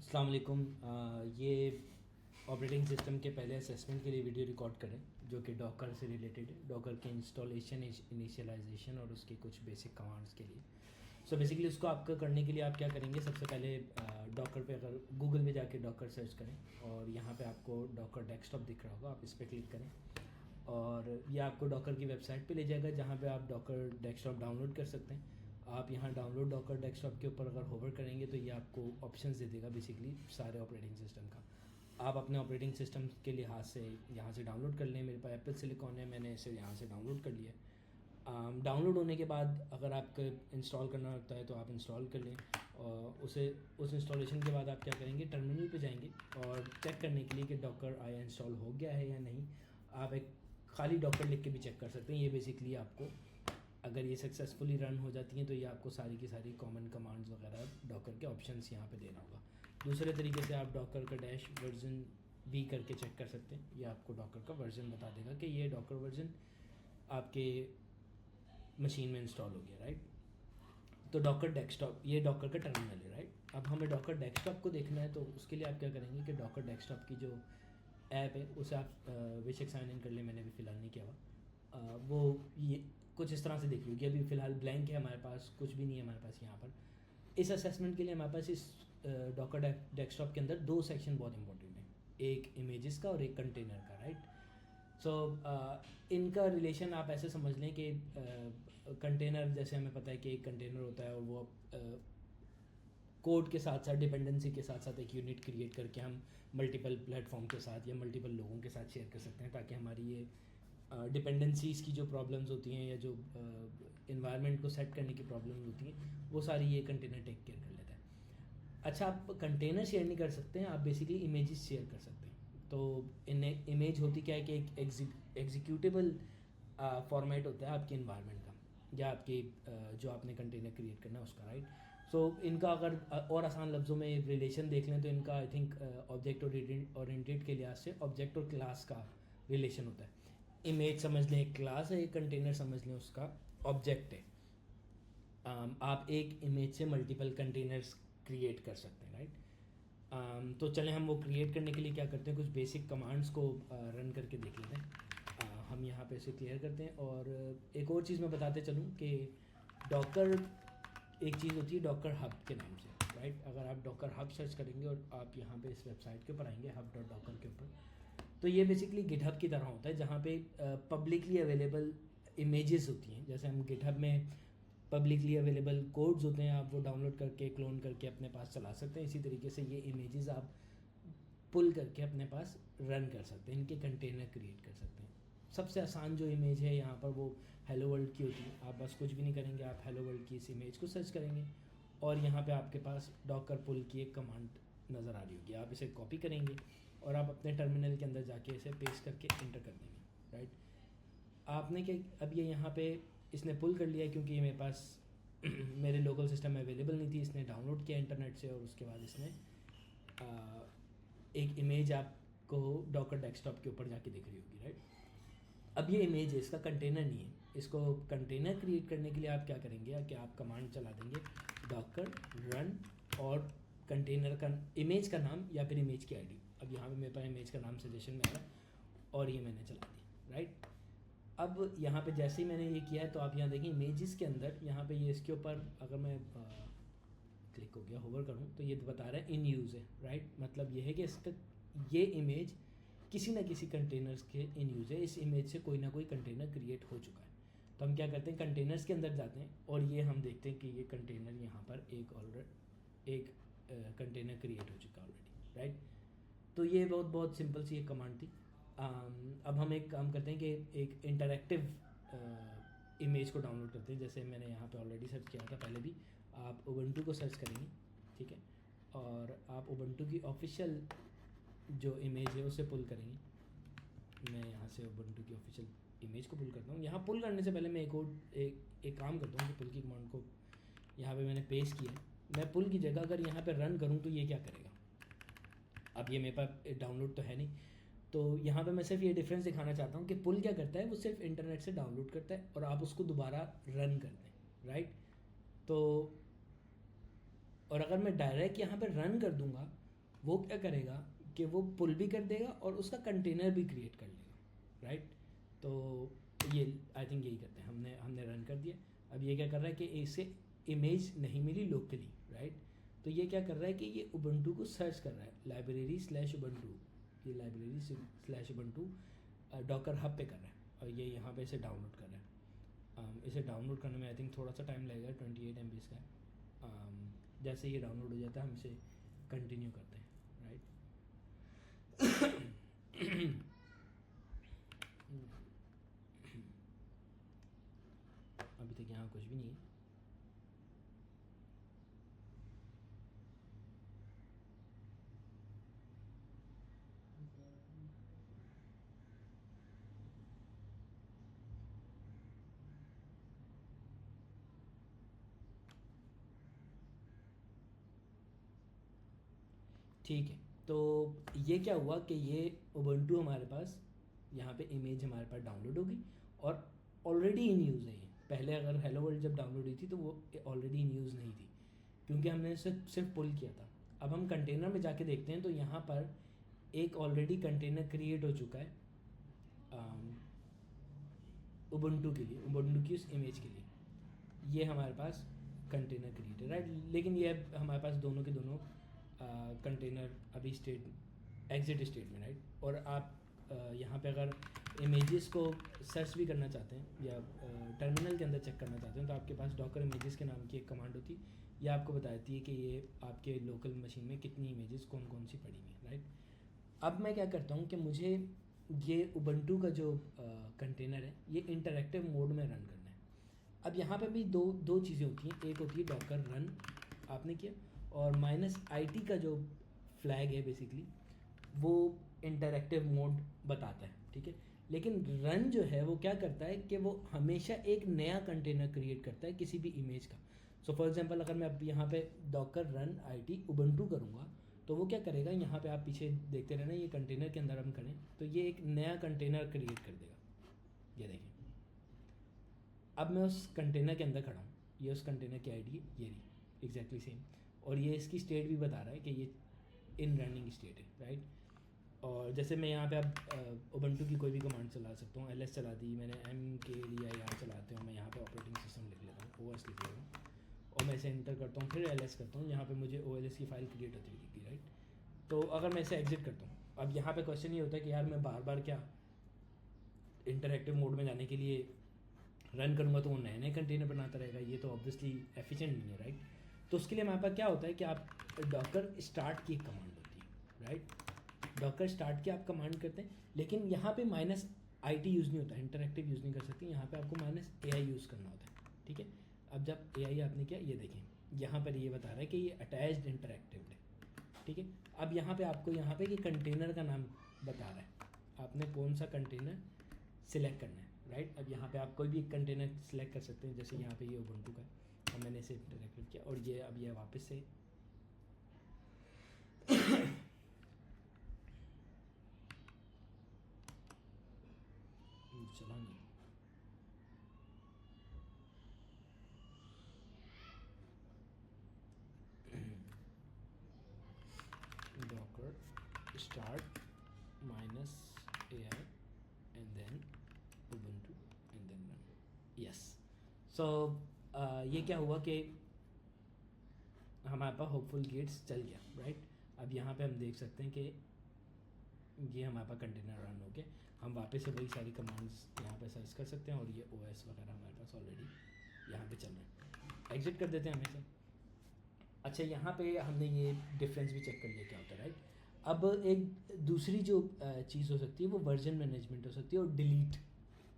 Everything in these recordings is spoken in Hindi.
अस्सलाम वालेकुम। ये ऑपरेटिंग सिस्टम के पहले असेसमेंट के लिए वीडियो रिकॉर्ड करें जो कि डॉकर से रिलेटेड है, डॉकर के इंस्टॉलेशन, इनिशियलाइजेशन और उसके कुछ बेसिक कमांड्स के लिए। सो बेसिकली उसको आपका करने के लिए आप क्या करेंगे, सबसे पहले डॉकर पे अगर गूगल पे जाके डॉकर सर्च करें और यहाँ पे आपको डॉकर डेस्कटॉप दिख रहा होगा, आप इस पर क्लिक करें और ये आपको डॉकर की वेबसाइट पे ले जाएगा जहाँ पे आप डॉकर डेस्कटॉप डाउनलोड कर सकते हैं। आप यहाँ डाउनलोड डॉकर डेस्कटॉप के ऊपर अगर होवर करेंगे तो ये आपको ऑप्शंस दे देगा बेसिकली सारे ऑपरेटिंग सिस्टम का। आप अपने ऑपरेटिंग सिस्टम के लिहाज से यहाँ से डाउनलोड कर लें। मेरे पास एप्पल सिलिकॉन है, मैंने इसे यहाँ से डाउनलोड कर लिया। डाउनलोड होने के बाद अगर आपको इंस्टॉल करना होता है तो आप इंस्टॉल कर लें और उस इंस्टॉलेशन के बाद आप क्या करेंगे, टर्मिनल पे जाएंगे और चेक करने के लिए कि डॉकर आया इंस्टॉल हो गया है या नहीं, आप एक खाली डॉकर लिख के भी चेक कर सकते हैं। ये बेसिकली आपको, अगर ये सक्सेसफुली रन हो जाती हैं तो ये आपको सारी की सारी कॉमन कमांड्स वगैरह डॉकर के ऑप्शंस यहाँ पे देना होगा। दूसरे तरीके से आप डॉकर का डैश वर्जन भी करके चेक कर सकते हैं। ये आपको डॉकर का वर्जन बता देगा कि ये डॉकर वर्जन आपके मशीन में इंस्टॉल हो गया, राइट। तो डॉकर डेस्कटॉप, ये डॉकर का टर्मिनल है, राइट। अब हमें डॉकर डेस्कटॉप को देखना है तो उसके लिए आप क्या करेंगे कि डॉकर डेस्कटॉप की जो ऐप है उसे आप बेशक साइन इन कर लें, मैंने भी फ़िलहाल नहीं किया हुआ। वो ये कुछ इस तरह से देखिए कि अभी फ़िलहाल ब्लैंक है, हमारे पास कुछ भी नहीं है हमारे पास यहाँ पर। इस असेसमेंट के लिए हमारे पास इस डॉकर डेस्कटॉप के अंदर दो सेक्शन बहुत इंपॉर्टेंट हैं, एक इमेजेस का और एक कंटेनर का, राइट। सो इनका रिलेशन आप ऐसे समझ लें कि कंटेनर, जैसे हमें पता है कि एक कंटेनर होता है और वो कोड के साथ साथ, डिपेंडेंसी के साथ साथ एक यूनिट क्रिएट करके हम मल्टीपल प्लेटफॉर्म के साथ या मल्टीपल लोगों के साथ शेयर कर सकते हैं ताकि हमारी ये डिपेंडेंसीज़ की जो प्रॉब्लम्स होती हैं या जो इन्वायरमेंट को सेट करने की प्रॉब्लम्स होती हैं वो सारी ये कंटेनर टेक केयर कर लेता है। अच्छा, आप कंटेनर शेयर नहीं कर सकते हैं, आप बेसिकली इमेजेस शेयर कर सकते हैं। तो इन इमेज होती क्या है कि एक एग्जीक्यूटेबल फॉर्मेट होता है आपके इन्वायरमेंट का या आपके जो आपने कंटेनर क्रिएट करना है उसका, राइट। सो इनका अगर और आसान लफ्ज़ों में रिलेशन देख लें तो इनका आई थिंक ऑब्जेक्ट ओरिएंटेड के लिहाज से ऑब्जेक्ट और क्लास का रिलेशन होता है। इमेज समझ लें एक क्लास है, एक कंटेनर समझ लें उसका ऑब्जेक्ट है। आप एक इमेज से मल्टीपल कंटेनर्स क्रिएट कर सकते हैं, राइट। तो चलें हम वो क्रिएट करने के लिए क्या करते हैं, कुछ बेसिक कमांड्स को रन करके देख लेते हैं। हम यहाँ पे इसे क्लियर करते हैं और एक और चीज़ मैं बताते चलूँ कि डॉकर एक चीज़ होती है डॉकर हब के नाम से, राइट। अगर आप डॉकर हब सर्च करेंगे और आप यहाँ पे इस वेबसाइट के ऊपर आएंगे hub.docker के ऊपर, तो ये बेसिकली गिटहब की तरह होता है जहाँ पे पब्लिकली अवेलेबल इमेजेस होती हैं। जैसे हम गिटहब में पब्लिकली अवेलेबल कोड्स होते हैं, आप वो डाउनलोड करके क्लोन करके अपने पास चला सकते हैं। इसी तरीके से ये इमेजेस आप पुल करके अपने पास रन कर सकते हैं, इनके कंटेनर क्रिएट कर सकते हैं। सबसे आसान जो इमेज है यहाँ पर वो हेलो वर्ल्ड की होती है। आप बस कुछ भी नहीं करेंगे, आप हेलो वर्ल्ड की इस इमेज को सर्च करेंगे और यहाँ पे आपके पास डॉकर पुल की एक कमांड नज़र आ रही होगी। आप इसे कॉपी करेंगे और आप अपने टर्मिनल के अंदर जाके इसे पेस्ट करके एंटर कर देंगे, राइट। आपने क्या, अब ये यहाँ पे इसने पुल कर लिया क्योंकि ये मेरे पास मेरे लोकल सिस्टम में अवेलेबल नहीं थी। इसने डाउनलोड किया इंटरनेट से और उसके बाद इसने एक इमेज आपको डॉकर डेस्कटॉप के ऊपर जाके दिख रही होगी, राइट। अब ये इमेज है, इसका कंटेनर नहीं है। इसको कंटेनर क्रिएट करने के लिए आप क्या करेंगे कि आप कमांड चला देंगे डॉकर रन और कंटेनर का इमेज का नाम या फिर इमेज की आईडी। अब यहाँ पे मेरे पास इमेज का नाम सजेशन में आया और ये मैंने चला दिया, राइट। अब यहाँ पे जैसे ही मैंने ये किया है तो आप यहाँ देखिए इमेजेस के अंदर यहाँ पे ये इसके ऊपर अगर मैं क्लिक हो गया होवर करूँ तो ये बता रहा है इन यूज़ है, राइट। मतलब ये है कि इसका ये इमेज किसी ना किसी कंटेनर्स के इन यूज़ है। इस इमेज से कोई ना कोई कंटेनर क्रिएट हो चुका है। तो हम क्या करते हैं, कंटेनर्स के अंदर जाते हैं और ये हम देखते हैं कि ये कंटेनर यहाँ पर एक कंटेनर क्रिएट हो चुका है ऑलरेडी, राइट। तो ये बहुत सिंपल सी एक कमांड थी। अब हम एक काम करते हैं कि एक इंटरैक्टिव इमेज को डाउनलोड करते हैं। जैसे मैंने यहाँ पे ऑलरेडी सर्च किया था पहले भी, आप उबंटू को सर्च करेंगे, ठीक है, और आप उबंटू की ऑफिशियल जो इमेज है उसे पुल करेंगे। मैं यहाँ से उबंटू की ऑफिशियल इमेज को पुल करता हूँ। यहाँ पुल करने से पहले मैं एक काम करता हूँ कि पुल की कमांड को यहाँ पे मैंने पेस्ट किया। मैं पुल की जगह अगर यहाँ पे रन करूँ तो ये क्या करेगा, अब ये मेरे पास डाउनलोड तो है नहीं, तो यहाँ पे मैं सिर्फ ये डिफरेंस दिखाना चाहता हूँ कि पुल क्या करता है, वो सिर्फ इंटरनेट से डाउनलोड करता है और आप उसको दोबारा रन करते हैं, राइट। तो और अगर मैं डायरेक्ट यहाँ पे रन कर दूंगा वो क्या करेगा कि वो पुल भी कर देगा और उसका कंटेनर भी क्रिएट कर लेगा, राइट। तो ये आई थिंक यही करते हैं, हमने रन कर दिया। अब ये क्या कर रहा है कि इसे इमेज नहीं मिली लोकली, राइट। तो ये क्या कर रहा है कि ये उबंटू को सर्च कर रहा है, लाइब्रेरी/उबंटू, ये लाइब्रेरी/उबंटू डॉकर हब पे कर रहा है, और ये यहाँ पे इसे डाउनलोड कर रहा है। इसे डाउनलोड करने में आई थिंक थोड़ा सा टाइम लगेगा, 28 MB का है। जैसे ये डाउनलोड हो जाता है हम इसे कंटिन्यू करते हैं, राइट। अभी तक यहाँ कुछ भी नहीं है। ठीक है, तो ये क्या हुआ कि ये उबंटू हमारे पास यहाँ पे इमेज हमारे पास डाउनलोड होगी और ऑलरेडी इन यूज़ है ये। पहले अगर हेलो वर्ल्ड जब डाउनलोड हुई थी तो वो ऑलरेडी इन यूज़ नहीं थी, क्योंकि हमने सिर्फ पुल किया था। अब हम कंटेनर में जाके देखते हैं तो यहाँ पर एक ऑलरेडी कंटेनर क्रिएट हो चुका है उबंटू के लिए, उबंटू की उस इमेज के लिए। ये हमारे पास कंटेनर क्रिएट है, राइट। लेकिन ये हमारे पास दोनों के दोनों कंटेनर अभी एग्जिट स्टेट में, राइट। और आप यहाँ पे अगर इमेजेस को सर्च भी करना चाहते हैं या टर्मिनल के अंदर चेक करना चाहते हैं तो आपके पास डॉकर इमेजेस के नाम की एक कमांड होती है। ये आपको बताती है कि ये आपके लोकल मशीन में कितनी इमेजेस कौन कौन सी पड़ी हुई हैं, राइट। अब मैं क्या करता हूँ कि मुझे ये उबंटू का जो कंटेनर है ये इंटरैक्टिव मोड में रन करना है। अब यहाँ पे भी दो चीज़ें होती हैं, एक होती है डॉकर रन आपने किया, और -IT का जो फ्लैग है बेसिकली वो इंटरैक्टिव मोड बताता है, ठीक है। लेकिन रन जो है वो क्या करता है कि वो हमेशा एक नया कंटेनर क्रिएट करता है किसी भी इमेज का। सो फॉर एग्जांपल अगर मैं अब यहाँ पे डॉकर रन IT उबंटू करूँगा तो वो क्या करेगा, यहाँ पे आप पीछे देखते रहना, ये कंटेनर के अंदर हम करें तो ये एक नया कंटेनर क्रिएट कर देगा। ये देखें, अब मैं उस कंटेनर के अंदर खड़ा हूँ, ये उस कंटेनर की ID है, ये रही एग्जैक्टली सेम, और ये इसकी स्टेट भी बता रहा है कि ये इन रनिंग स्टेट है, राइट। और जैसे मैं यहाँ पे अब उबंटू की कोई भी कमांड चला सकता हूँ, LS चला दी मैंने, MKDIR चलाते हूँ, मैं यहाँ पे ऑपरेटिंग सिस्टम लिख लेता हूँ, OS लिख लेता हूँ, और मैं इसे एंटर करता हूँ, फिर LS करता हूँ, यहाँ पे मुझे OLS की फ़ाइल क्रिएट होती दिखती है, राइट। तो अगर मैं इसे एग्जिट करता हूँ, अब यहाँ पे क्वेश्चन ये होता है कि यार मैं बार बार क्या इंटरैक्टिव मोड में जाने के लिए रन करूँगा तो वो नए नए कंटेनर बनाता रहेगा, ये तो ऑब्वियसली एफिशिएंट नहीं है, राइट। तो उसके लिए हमारे पास क्या होता है कि आप डॉकर स्टार्ट की कमांड होती है, राइट। डॉकर स्टार्ट की आप कमांड करते हैं, लेकिन यहाँ पे -IT यूज़ नहीं होता, इंटरैक्टिव यूज़ नहीं कर सकते, यहाँ पे आपको -AI यूज़ करना होता है, ठीक है। अब जब AI आपने किया, ये देखें यहाँ पर ये बता रहा है कि ये अटैच्ड इंटरैक्टिव है, ठीक है। अब यहाँ पे आपको यहाँ पे कि कंटेनर का नाम बता रहा है, आपने कौन सा कंटेनर सिलेक्ट करना है, राइट। अब यहाँ पे आप कोई भी एक कंटेनर सिलेक्ट कर सकते हैं, जैसे यहाँ पे ये उबंटू का है और मैंने इसे इंटरैक्टिव किया, और ये अब ये वापस से चला नहीं। Docker start -AI and then Ubuntu and then run. Yes. So ये क्या हुआ कि हमारे पास होपफुल गेट्स चल गया, राइट। अब यहाँ पे हम देख सकते हैं कि ये हमारे पास कंटेनर रन हो गया। हम वापस से वही सारी कमांड्स यहाँ पे सर्च कर सकते हैं, और ये OS वगैरह हमारे पास ऑलरेडी यहाँ पे चल रहे हैं। एग्जिट कर देते हैं हमेशा। अच्छा, यहाँ पे हमने ये डिफरेंस भी चेक कर लिया क्या होता है, राइट। अब एक दूसरी जो चीज़ हो सकती है वो वर्जन मैनेजमेंट हो सकती है, और डिलीट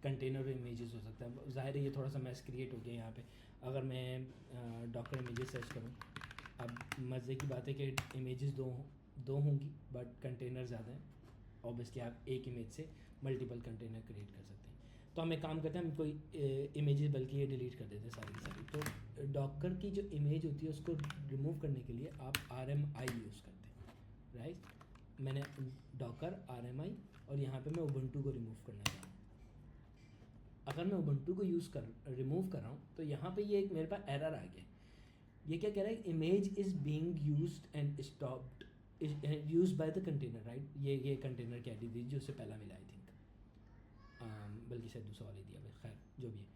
कंटेनर और इमेजेस हो सकता है। ज़ाहिर है ये थोड़ा सा मैस क्रिएट हो गया यहाँ पे। अगर मैं डॉकर इमेजेस सर्च करूँ, अब मज़े की बात है कि इमेजेस दो होंगी बट कंटेनर ज़्यादा हैं। ऑब्वियसली आप एक इमेज से मल्टीपल कंटेनर क्रिएट कर सकते हैं। तो हम एक काम करते हैं, हम कोई इमेजेस बल्कि ये डिलीट कर देते हैं सारी की सारी। तो डॉकर की जो इमेज होती है उसको रिमूव करने के लिए आप RMI यूज़ करते हैं, राइट। मैंने डॉकर RMI, और यहाँ पे मैं उबंटू को रिमूव करना चाह रहा हूँ। अगर मैं उबंटू को रिमूव कर रहा हूँ तो यहाँ पे ये एक मेरे पास एरर आ गया। ये क्या कह रहा है, image is being used and stopped use by the container, right. ये कंटेनर की आईडी दी जो उससे पहला मिला आई थिंक, बल्कि शायद दूसरा वाले दिया, खैर जो भी है।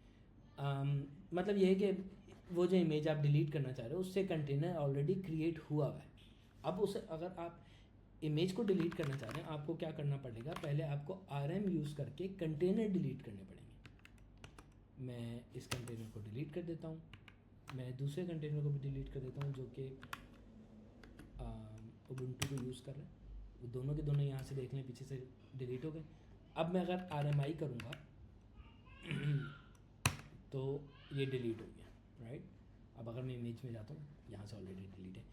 मतलब ये है कि वो जो इमेज आप डिलीट करना चाह रहे हो उससे कंटेनर ऑलरेडी क्रिएट हुआ हुआ है। अब उसे अगर आप इमेज को डिलीट करना चाह रहे हैं, आपको क्या करना पड़ेगा, पहले आपको rm यूज़ करके कंटेनर डिलीट करने पड़ेंगे। मैं इस कंटेनर को डिलीट कर देता हूँ, मैं दूसरे कंटेनर को भी डिलीट कर देता हूँ जो कि उबुंटू को यूज़ कर रहे हैं। वो दोनों के दोनों यहाँ से देख लें पीछे से डिलीट हो गए। अब मैं अगर RMI करूँगा तो ये डिलीट हो गया, राइट। अब अगर मैं इमेज में जाता हूँ, यहाँ से ऑलरेडी डिलीट है।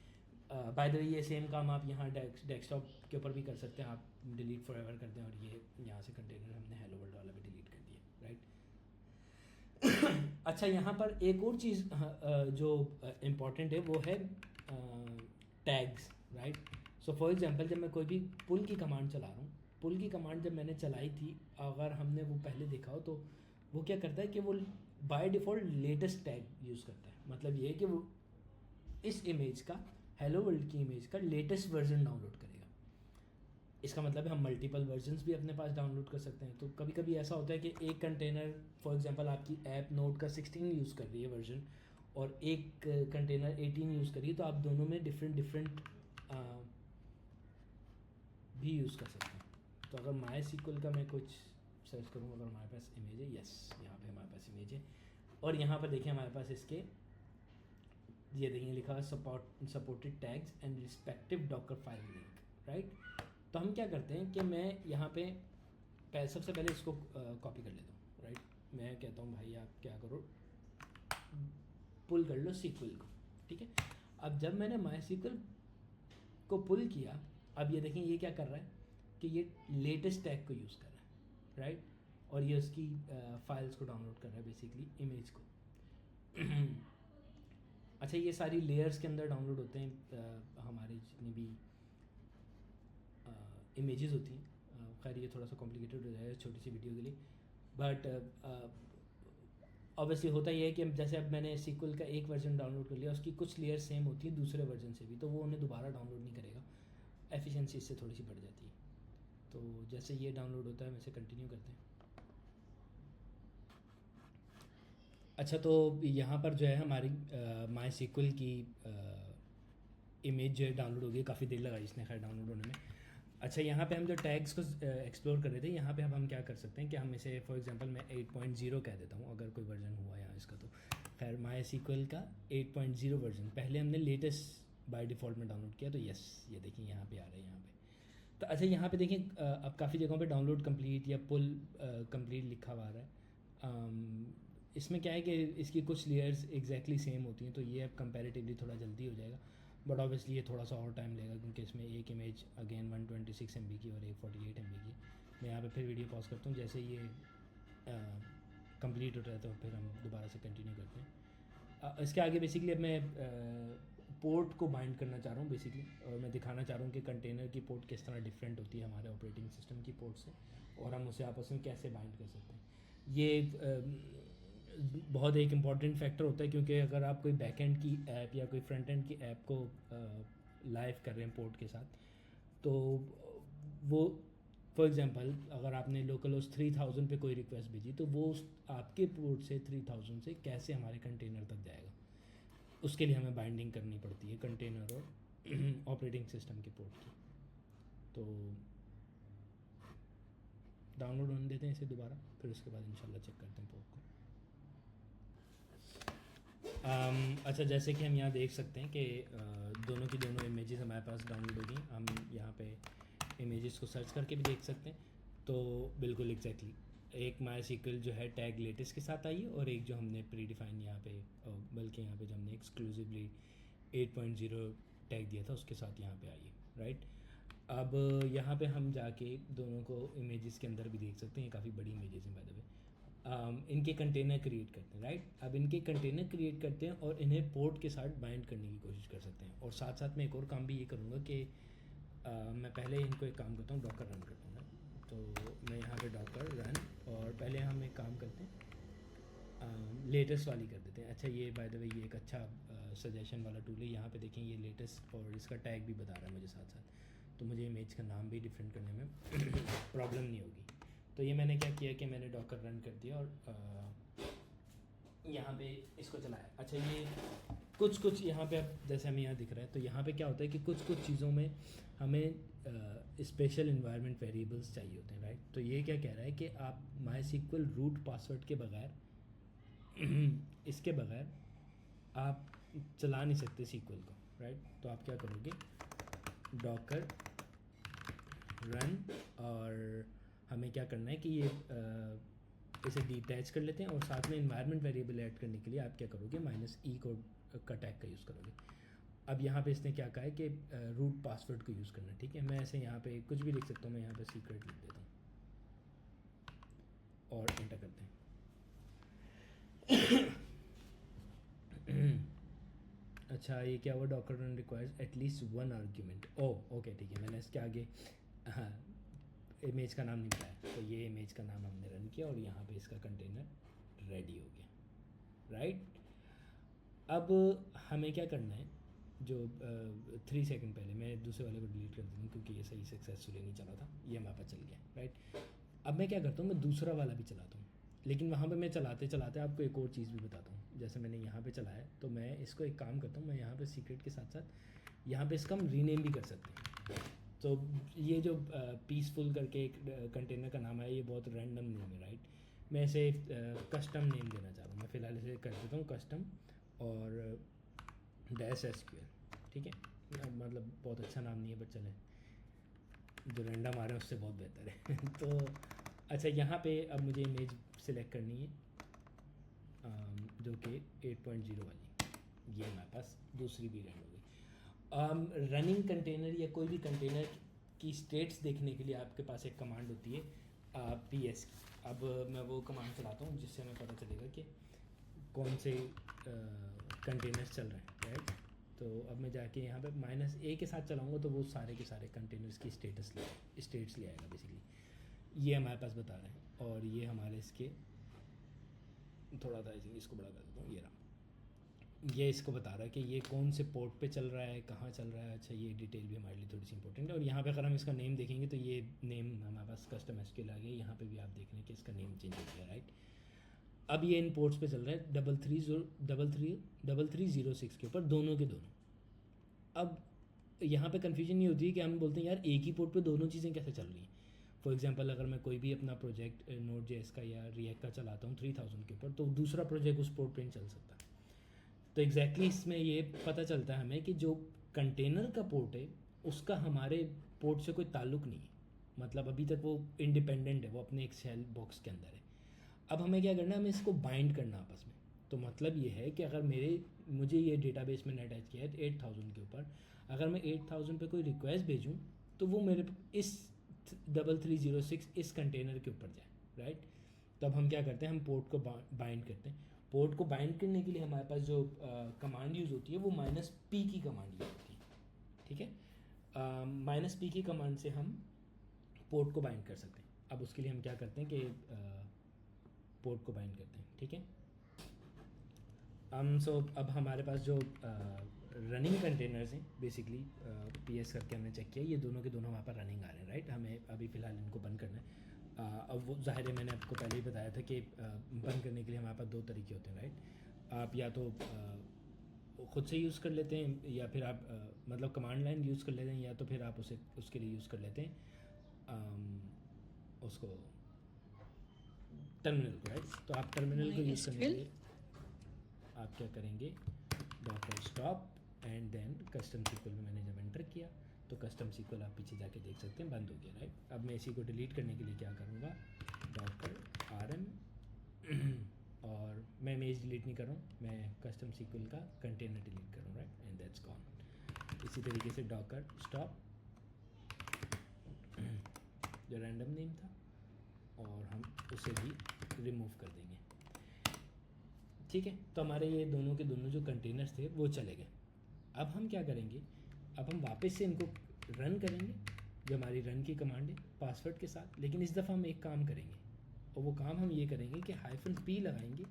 बाय द वे ये सेम काम आप यहाँ डेस्कटॉप के ऊपर भी कर सकते हैं। आप डिलीट फॉर एवर कर दें और ये यहाँ से कंटेनर हमने हेलो वर्ल्ड वाला भी डिलीट कर दिया, राइट। अच्छा, यहाँ पर एक और चीज़ जो इम्पॉर्टेंट है वो है tags, right. So for example जब मैं कोई भी पुल की कमांड चला रहा हूँ, पुल की कमांड जब मैंने चलाई थी, अगर हमने वो पहले देखा हो तो वो क्या करता है कि वो by default latest tag use करता है। मतलब ये है कि वो इस इमेज का, हेलो वर्ल्ड की इमेज का लेटेस्ट वर्जन डाउनलोड करेगा। इसका मतलब है हम मल्टीपल वर्जन्स भी अपने पास डाउनलोड कर सकते हैं। तो कभी कभी ऐसा होता है कि एक कंटेनर, फॉर एग्जांपल आपकी ऐप नोट का 16 यूज़ कर रही है वर्जन और एक कंटेनर 18 यूज़ कर रही है, तो आप दोनों में डिफरेंट भी यूज़ कर सकते हैं। तो अगर माई सीक्वल का मैं कुछ सर्च करूँ, अगर हमारे पास इमेज है, यस यहाँ पे हमारे पास इमेज है, और यहाँ पर देखिए हमारे पास इसके ये देखिए लिखा है supported tags and respective Docker file link, right. तो हम क्या करते हैं कि मैं यहाँ पे सबसे पहले इसको कॉपी कर लेता हूँ, राइट। मैं कहता हूँ भाई आप क्या करो, पुल कर लो सीक्वल को, ठीक है। अब जब मैंने माई सीक्वल को पुल किया, अब ये देखें ये क्या कर रहा है कि ये लेटेस्ट टैग को यूज़ कर रहा है, राइट। और ये उसकी फाइल्स को डाउनलोड कर रहा है, बेसिकली इमेज को। अच्छा, ये सारी लेयर्स के अंदर डाउनलोड होते हैं हमारे जितनी भी इमेजेस होती हैं। खैर ये थोड़ा सा कॉम्प्लिकेटेड हो जाएगा छोटी सी वीडियो के लिए, बट ऑब्वियसली होता ये है कि जैसे अब मैंने सीक्वल का एक वर्जन डाउनलोड कर लिया, उसकी कुछ लेयर सेम होती है दूसरे वर्जन से भी, तो वो उन्हें दोबारा डाउनलोड नहीं करेगा, एफिशिएंसी इससे थोड़ी सी बढ़ जाती है। तो जैसे ये डाउनलोड होता है वैसे कंटिन्यू करते हैं। अच्छा, तो यहाँ पर जो है हमारी माई सीक्वल की इमेज जो है डाउनलोड हो गई। काफ़ी देर लगा इसने खैर डाउनलोड होने में। अच्छा, यहाँ पे हम जो टैग्स को एक्सप्लोर कर रहे थे, यहाँ पे अब हम क्या कर सकते हैं कि हम इसे फॉर एग्जांपल मैं 8.0 कह देता हूँ, अगर कोई वर्जन हुआ यहाँ इसका। तो खैर माई सीक्वल का 8.0 वर्जन पहले हमने लेटेस्ट बाय डिफ़ॉल्ट में डाउनलोड किया, तो यस ये देखिए यहाँ पे आ रहा है यहाँ पे। तो अच्छा, यहाँ पे देखिए अब काफ़ी जगहों पे डाउनलोड कंप्लीट या पुल कंप्लीट लिखा हुआ आ रहा है। इसमें क्या है कि इसकी कुछ लेयर्स एग्जैक्टली सेम होती हैं, तो ये अब कंपैरेटिवली थोड़ा जल्दी हो जाएगा, बट ऑब्वियसली ये थोड़ा सा और टाइम लेगा क्योंकि इसमें एक इमेज अगेन 126 MB की और एक 48 MB की। मैं यहाँ पे फिर वीडियो पॉज करता हूँ, जैसे ये कंप्लीट होता है तो फिर हम दोबारा से कंटिन्यू करते हैं। इसके आगे बेसिकली अब मैं पोर्ट को बाइंड करना चाह रहा हूँ बेसिकली, और मैं दिखाना चाह रहा हूँ कि कंटेनर की पोर्ट किस तरह डिफरेंट होती है हमारे ऑपरेटिंग सिस्टम की पोर्ट से, और हम उसे आपस में कैसे बाइंड कर सकते हैं। ये बहुत एक इम्पॉर्टेंट फैक्टर होता है, क्योंकि अगर आप कोई बैकएंड की ऐप या कोई फ्रंट एंड की ऐप को लाइव कर रहे हैं पोर्ट के साथ, तो वो फॉर एग्जांपल अगर आपने लोकल होस्ट 3000 पे कोई रिक्वेस्ट भेजी, तो वो आपके पोर्ट से 3000 से कैसे हमारे कंटेनर तक जाएगा, उसके लिए हमें बाइंडिंग करनी पड़ती है कंटेनर और ऑपरेटिंग सिस्टम के पोर्ट की। तो डाउनलोड होने देते हैं इसे दोबारा, फिर उसके बाद इंशाल्लाह चेक करते हैं पोर्ट को। अच्छा, जैसे कि हम यहाँ देख सकते हैं कि दोनों की दोनों इमेजेस हमारे पास डाउनलोड हो गई। हम यहाँ पे इमेजेस को सर्च करके भी देख सकते हैं। तो बिल्कुल एग्जैक्टली एक माई सीक्वल जो है टैग लेटेस्ट के साथ आई है, और एक जो हमने प्री डिफाइन यहाँ पे, बल्कि यहाँ पे जो हमने एक्सक्लूसिवली 8.0 टैग दिया था उसके साथ यहाँ पे आई है, राइट। अब यहाँ पे हम जाके दोनों को इमेजेस के अंदर भी देख सकते हैं। ये काफ़ी बड़ी इमेजेस हैं बाय द वे। इनके कंटेनर क्रिएट करते हैं, राइट। अब इनके कंटेनर क्रिएट करते हैं और इन्हें पोर्ट के साथ बाइंड करने की कोशिश कर सकते हैं। और साथ साथ मैं एक और काम भी ये करूँगा कि मैं पहले इनको एक काम करता हूँ, डॉकर रन करता हूँ। तो मैं यहाँ पे डॉकर रन, और पहले हम एक काम करते हैं, लेटेस्ट वाली कर देते हैं। अच्छा ये बाय द वे ये एक अच्छा सजेशन वाला टूल है। यहाँ पे देखें ये लेटेस्ट और इसका टैग भी बता रहा है मुझे साथ साथ, तो मुझे इमेज का नाम भी डिफरेंट करने में प्रॉब्लम नहीं होगी। तो ये मैंने क्या किया कि मैंने डॉकर रन कर दिया और यहाँ पे इसको चलाया। अच्छा ये कुछ यहाँ पे अब जैसे हमें यहाँ दिख रहा है, तो यहाँ पे क्या होता है कि कुछ चीज़ों में हमें स्पेशल इन्वायरमेंट वेरिएबल्स चाहिए होते हैं, राइट। तो ये क्या कह रहा है कि आप MySQL रूट पासवर्ड के बगैर इसके बगैर आप चला नहीं सकते SQL को, राइट। तो आप क्या करोगे, डॉकर रन, और हमें क्या करना है कि ये इसे डिटैच कर लेते हैं और साथ में इन्वायरमेंट वेरिएबल ऐड करने के लिए आप क्या करोगे, -e का टैग का यूज़ करोगे। अब यहाँ पे इसने क्या कहा है कि रूट पासवर्ड को यूज़ करना है, ठीक है। मैं ऐसे यहाँ पे कुछ भी लिख सकता हूँ, मैं यहाँ पे सीक्रेट लिख देता हूँ और एंटर करते हैं। अच्छा ये क्या हुआ, Docker run requires at least 1 argument. Okay ठीक है, मैंने इसके आगे हाँ इमेज का नाम नहीं बताया, तो ये इमेज का नाम हमने रन किया और यहाँ पे इसका कंटेनर रेडी हो गया, राइट। अब हमें क्या करना है, जो 3 सेकंड पहले मैं दूसरे वाले को डिलीट कर दूँ क्योंकि ये सही सक्सेसफुली नहीं चला था, ये हमारे पास चल गया, राइट। अब मैं क्या करता हूँ, मैं दूसरा वाला भी चलाता हूँ, लेकिन वहाँ पे मैं चलाते चलाते आपको एक और चीज़ भी बताता हूँ। जैसे मैंने यहाँ पे चलाया, तो मैं इसको एक काम करता हूँ, मैं यहाँ पे सीक्रेट के साथ साथ यहाँ पे इसका हम रीनेम भी कर सकते हैं। तो ये जो पीसफुल करके एक कंटेनर का नाम है, ये बहुत रैंडम नेम है, राइट। मैं इसे कस्टम नेम देना चाह रहा हूँ, मैं फ़िलहाल इसे कर देता हूँ कस्टम और -SQL, ठीक है। मतलब बहुत अच्छा नाम नहीं है, बट चले जो रैंडम आ रहे हैं उससे बहुत बेहतर है। तो अच्छा यहाँ पे अब मुझे इमेज सिलेक्ट करनी है जो कि 8.0 वाली, ये हमारे पास दूसरी भी रन हो गई। रनिंग कंटेनर या कोई भी कंटेनर की स्टेट्स देखने के लिए आपके पास एक कमांड होती है PS की। अब मैं वो कमांड चलाता हूँ जिससे हमें पता चलेगा कि कौन से कंटेनर्स चल रहे हैं, राइट। तो अब मैं जाके यहाँ पे -a के साथ चलाऊँगा तो वो सारे के सारे कंटेनर्स की स्टेट्स ले आएगा बेसिकली। ये हमारे पास बता रहे हैं, और ये हमारे इसके थोड़ा सा इसको बड़ा कर देता हूँ, ये रहा, ये इसको बता रहा है कि ये कौन से पोर्ट पे चल रहा है, कहाँ चल रहा है। अच्छा ये डिटेल भी हमारे लिए थोड़ी सी इंपॉर्टेंट है। और यहाँ पे अगर हम इसका नेम देखेंगे तो ये नेम हमारे पास कस्टम SQL आ गया, यहाँ पे भी आप देख रहे हैं कि इसका नेम चेंज हो गया, राइट। अब ये इन पोर्ट्स पे चल रहा है 3306 के ऊपर, दोनों के दोनों। अब यहाँ पे कन्फ्यूजन नहीं होती है कि हम बोलते हैं यार एक ही पोर्ट पे दोनों चीज़ें कैसे चल रही हैं। फॉर एग्जांपल अगर मैं कोई भी अपना प्रोजेक्ट Node.js का या React का चलाता हूँ 3000 के ऊपर, तो दूसरा प्रोजेक्ट उस पोर्ट पे नहीं चल सकता। तो एग्जैक्टली इसमें ये पता चलता है हमें कि जो कंटेनर का पोर्ट है उसका हमारे पोर्ट से कोई ताल्लुक नहीं है, मतलब अभी तक वो इंडिपेंडेंट है, वो अपने एक शेल बॉक्स के अंदर है। अब हमें क्या करना है, हमें इसको बाइंड करना आपस में। तो मतलब ये है कि अगर मुझे ये डेटाबेस में अटैच किया है 8000 के ऊपर, अगर मैं 8000 पे कोई रिक्वेस्ट भेजूँ तो वो मेरे इस 3306 इस कंटेनर के ऊपर जाए, राइट। तब हम क्या करते हैं, हम पोर्ट को बाइंड करते हैं। पोर्ट को बाइंड करने के लिए हमारे पास जो कमांड यूज़ होती है वो -p की कमांड यूज़ होती है, ठीक है। -p की कमांड से हम पोर्ट को बाइंड कर सकते हैं। अब उसके लिए हम क्या करते हैं कि पोर्ट को बाइंड करते हैं, ठीक है। सो अब हमारे पास जो रनिंग कंटेनर्स हैं बेसिकली PS करके हमने चेक किया, ये दोनों के दोनों हमारे पास रनिंग आ रहे हैं, राइट। हमें अभी फ़िलहाल इनको बंद करना है। अब वो ज़ाहिर है मैंने आपको पहले ही बताया था कि बंद करने के लिए हमारे पास 2 तरीके होते हैं, राइट। आप या तो ख़ुद से यूज़ कर लेते हैं, या फिर आप मतलब कमांड लाइन यूज़ कर लेते हैं, या तो फिर आप उसके लिए यूज़ कर लेते हैं उसको टर्मिनल को, राइट। तो आप टर्मिनल को यूज़ करने के लिए आप क्या करेंगे, Docker stop and then custom SQL में मैंने जब एंटर किया तो कस्टम SQL आप पीछे जाके देख सकते हैं बंद हो गया, राइट। अब मैं इसी को डिलीट करने के लिए क्या करूँगा, डॉकर rm और मैं इमेज डिलीट नहीं कर रहा हूँ, मैं कस्टम SQL का कंटेनर डिलीट कर रहा हूँ, राइट, एंड दैट्स गॉन। इसी तरीके से डॉकर स्टॉप जो रैंडम नेम था और हम उसे भी रिमूव कर देंगे, ठीक है। तो हमारे ये दोनों के दोनों जो कंटेनर्स थे वो चले गए। अब हम क्या करेंगे, अब हम वापस से इनको रन करेंगे, जो हमारी रन की कमांड है पासवर्ड के साथ। लेकिन इस दफ़ा हम एक काम करेंगे, और वो काम हम ये करेंगे कि -p लगाएंगे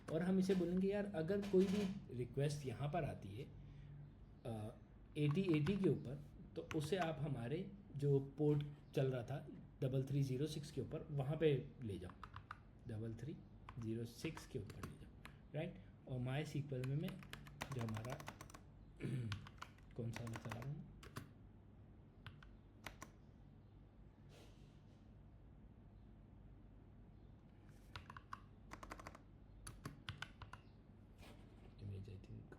और हम इसे बोलेंगे यार अगर कोई भी रिक्वेस्ट यहाँ पर आती है 8080 के ऊपर, तो उसे आप हमारे जो पोर्ट चल रहा था 3306 के ऊपर वहाँ पे ले जाओ, 3306 के ऊपर ले जाओ, राइट। और माई सीक्वल में मैं जो हमारा कौन सा मैं चला रहा हूँ, इमेज, आई थिंक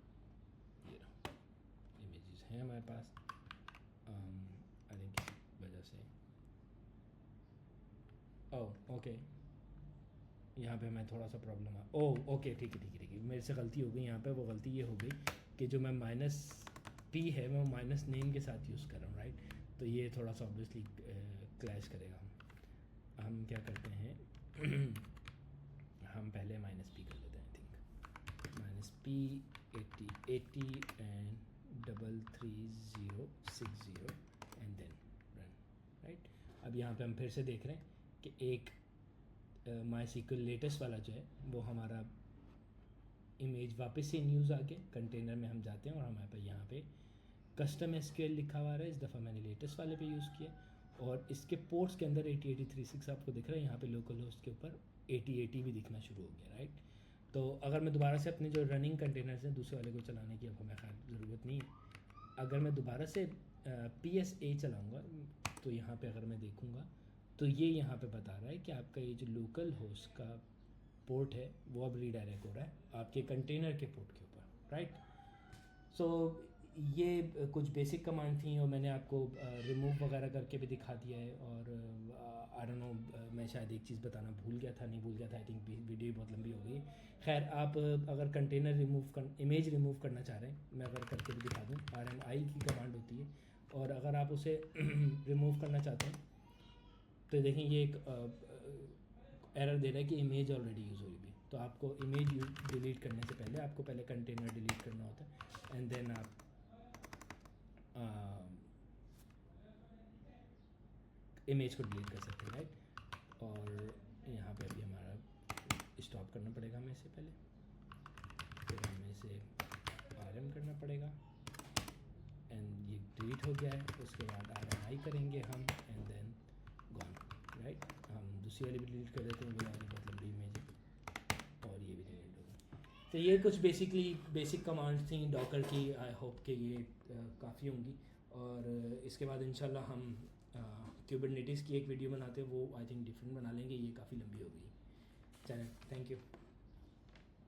ये इमेजेस हैं हमारे पास, आई थिंक इस वजह से ओह ओके, यहाँ पे मैं थोड़ा सा प्रॉब्लम आ, ओह ओके ठीक है ठीक है ठीक है, मेरे से गलती हो गई यहाँ पे। वो गलती ये हो गई कि जो मैं माइनस पी है मैं माइनस नेम के साथ यूज़ कर रहा हूँ, राइट। तो ये थोड़ा सा ऑब्वियसली क्लैश करेगा। हम क्या करते हैं हम पहले माइनस पी कर लेते हैं, I think minus P 8080 and 3306 and then run, right. अब यहाँ पे हम फिर से देख रहे हैं कि एक माई सीक्वल लेटेस्ट वाला जो है वो हमारा इमेज वापस से न्यूज़ आ गया, कंटेनर में हम जाते हैं और हमारे पास यहाँ पे कस्टम एसक्यूएल लिखा हुआ है। इस दफ़ा मैंने लेटेस्ट वाले पे यूज़ किया और इसके पोर्ट्स के अंदर 8086 आपको दिख रहा है, यहाँ पे लोकल होस्ट के ऊपर 8080 भी दिखना शुरू हो गया, राइट। तो अगर मैं दोबारा से अपने जो रनिंग कंटेनर्स हैं दूसरे वाले को चलाने की अब हमें खैर ज़रूरत नहीं है। अगर मैं दोबारा से PSA चलाऊँगा तो यहाँ पे अगर मैं देखूँगा तो ये यहाँ पे बता रहा है कि आपका ये जो लोकल होस्ट का पोर्ट है वो अब रीडायरेक्ट हो रहा है आपके कंटेनर के पोर्ट के ऊपर, राइट। सो ये कुछ बेसिक कमांड थी और मैंने आपको रिमूव वगैरह करके भी दिखा दिया है। और आई डोंट नो मैं शायद एक चीज़ बताना भूल गया था, नहीं भूल गया था, आई थिंक वीडियो बहुत लंबी हो गई। खैर आप अगर कंटेनर इमेज रिमूव करना चाह रहे हैं, मैं अगर करके भी दिखा दूँ, RMI की कमांड होती है। और अगर आप उसे रिमूव करना चाहते हैं तो देखें ये एक एरर दे रहा है कि इमेज ऑलरेडी यूज़ हुई भी। तो आपको इमेज डिलीट करने से पहले आपको पहले कंटेनर डिलीट करना होता है एंड देन आप इमेज को डिलीट कर सकते हैं, राइट। और यहाँ पे अभी हमारा स्टॉप करना पड़ेगा हमें इससे पहले, फिर हमें इसे RM करना पड़ेगा एंड ये डिलीट हो गया है। उसके बाद RMI करेंगे हम एंड देन गॉन, राइट। हम दूसरी वाली भी डिलीट कर देते हैं, वो वाली बहुत लंबी इमेज है और ये भी डिलीट हो गई। तो ये कुछ बेसिक कमांड्स थी डॉकर की। आई होप कि ये काफ़ी होंगी। और इसके बाद इंशाल्लाह हम कुबरनेटिस की एक वीडियो बनाते हैं, वो आई थिंक डिफरेंट बना लेंगे, ये काफ़ी लंबी हो गई। चलें, थैंक यू।